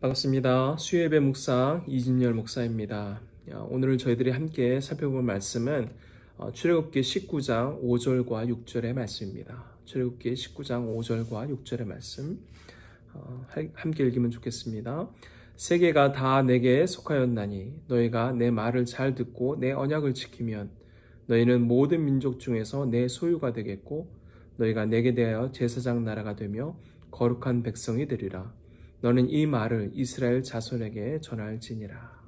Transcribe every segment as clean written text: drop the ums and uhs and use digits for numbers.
반갑습니다. 수요예배 묵상 이진열 목사입니다. 오늘 저희들이 함께 살펴볼 말씀은 출애굽기 19장 5절과 6절의 말씀입니다. 출애굽기 19장 5절과 6절의 말씀 함께 읽으면 좋겠습니다. 세계가 다 내게 속하였나니 너희가 내 말을 잘 듣고 내 언약을 지키면 너희는 모든 민족 중에서 내 소유가 되겠고 너희가 내게 대하여 제사장 나라가 되며 거룩한 백성이 되리라. 너는 이 말을 이스라엘 자손에게 전할지니라.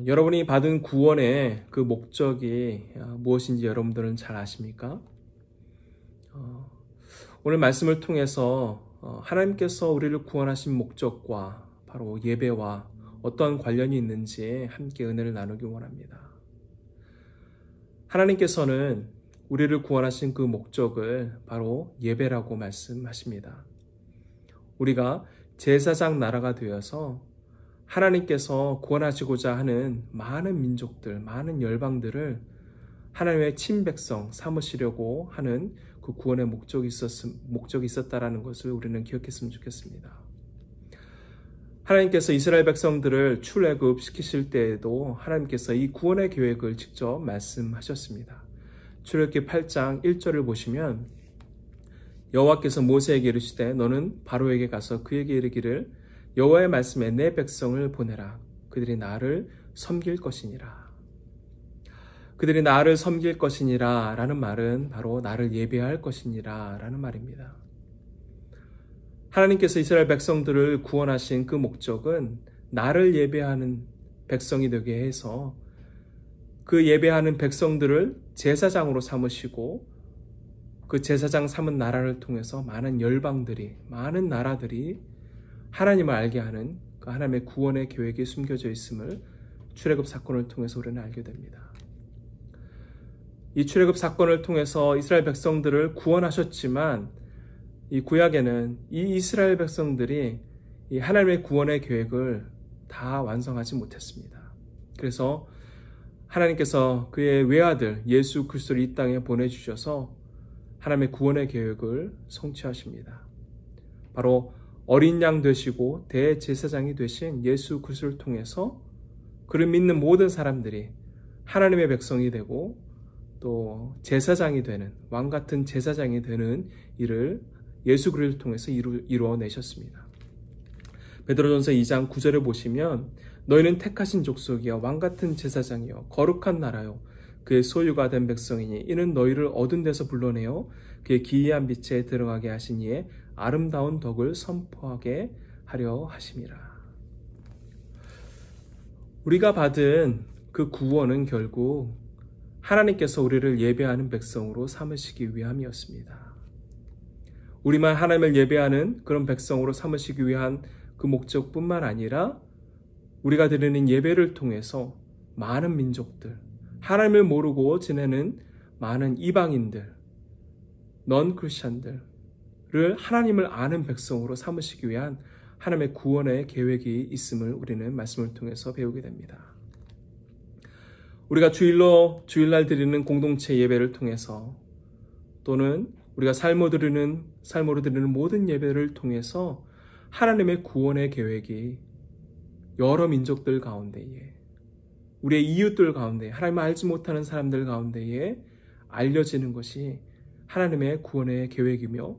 여러분이 받은 구원의 그 목적이 무엇인지 여러분들은 잘 아십니까? 오늘 말씀을 통해서 하나님께서 우리를 구원하신 목적과 바로 예배와 어떤 관련이 있는지 함께 은혜를 나누기 원합니다. 하나님께서는 우리를 구원하신 그 목적을 바로 예배라고 말씀하십니다. 우리가 제사장 나라가 되어서 하나님께서 구원하시고자 하는 많은 민족들, 많은 열방들을 하나님의 친백성 삼으시려고 하는 그 구원의 목적이 있었다라는 것을 우리는 기억했으면 좋겠습니다. 하나님께서 이스라엘 백성들을 출애굽시키실 때에도 하나님께서 이 구원의 계획을 직접 말씀하셨습니다. 출애굽기 8장 1절을 보시면 여호와께서 모세에게 이르시되 너는 바로에게 가서 그에게 이르기를 여호와의 말씀에 내 백성을 보내라. 그들이 나를 섬길 것이니라. 그들이 나를 섬길 것이니라 라는 말은 바로 나를 예배할 것이니라 라는 말입니다. 하나님께서 이스라엘 백성들을 구원하신 그 목적은 나를 예배하는 백성이 되게 해서 그 예배하는 백성들을 제사장으로 삼으시고 그 제사장 삼은 나라를 통해서 많은 열방들이, 많은 나라들이 하나님을 알게 하는 그 하나님의 구원의 계획이 숨겨져 있음을 출애굽 사건을 통해서 우리는 알게 됩니다. 이 출애굽 사건을 통해서 이스라엘 백성들을 구원하셨지만 이 구약에는 이 이스라엘 백성들이 이 하나님의 구원의 계획을 다 완성하지 못했습니다. 그래서 하나님께서 그의 외아들 예수 그리스도를 이 땅에 보내주셔서 하나님의 구원의 계획을 성취하십니다. 바로 어린 양 되시고 대제사장이 되신 예수 그리스도를 통해서 그를 믿는 모든 사람들이 하나님의 백성이 되고 또 제사장이 되는 왕 같은 제사장이 되는 일을 예수 그리스도를 통해서 이루어내셨습니다. 베드로전서 2장 9절을 보시면 너희는 택하신 족속이여 왕 같은 제사장이여 거룩한 나라요 그의 소유가 된 백성이니 이는 너희를 어두운 데서 불러내어 그의 기이한 빛에 들어가게 하신 이의 아름다운 덕을 선포하게 하려 하심이라. 우리가 받은 그 구원은 결국 하나님께서 우리를 예배하는 백성으로 삼으시기 위함이었습니다. 우리만 하나님을 예배하는 그런 백성으로 삼으시기 위한 그 목적뿐만 아니라 우리가 드리는 예배를 통해서 많은 민족들, 하나님을 모르고 지내는 많은 이방인들, 넌 크리스천들을 하나님을 아는 백성으로 삼으시기 위한 하나님의 구원의 계획이 있음을 우리는 말씀을 통해서 배우게 됩니다. 우리가 주일날 드리는 공동체 예배를 통해서 또는 우리가 삶으로 드리는 모든 예배를 통해서 하나님의 구원의 계획이 여러 민족들 가운데에 우리의 이웃들 가운데 하나님을 알지 못하는 사람들 가운데에 알려지는 것이 하나님의 구원의 계획이며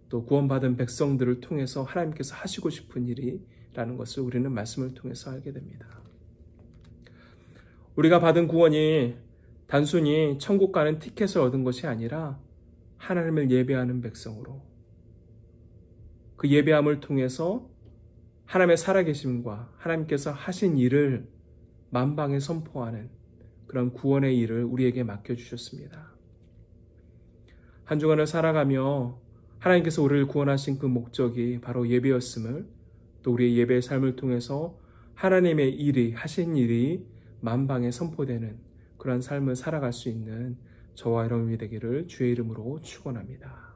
또 구원받은 백성들을 통해서 하나님께서 하시고 싶은 일이라는 것을 우리는 말씀을 통해서 알게 됩니다. 우리가 받은 구원이 단순히 천국 가는 티켓을 얻은 것이 아니라 하나님을 예배하는 백성으로 그 예배함을 통해서 하나님의 살아계심과 하나님께서 하신 일을 만방에 선포하는 그런 구원의 일을 우리에게 맡겨주셨습니다. 한 주간을 살아가며 하나님께서 우리를 구원하신 그 목적이 바로 예배였음을 또 우리의 예배의 삶을 통해서 하나님의 일이 하신 일이 만방에 선포되는 그런 삶을 살아갈 수 있는 저와 여러분이 되기를 주의 이름으로 축원합니다.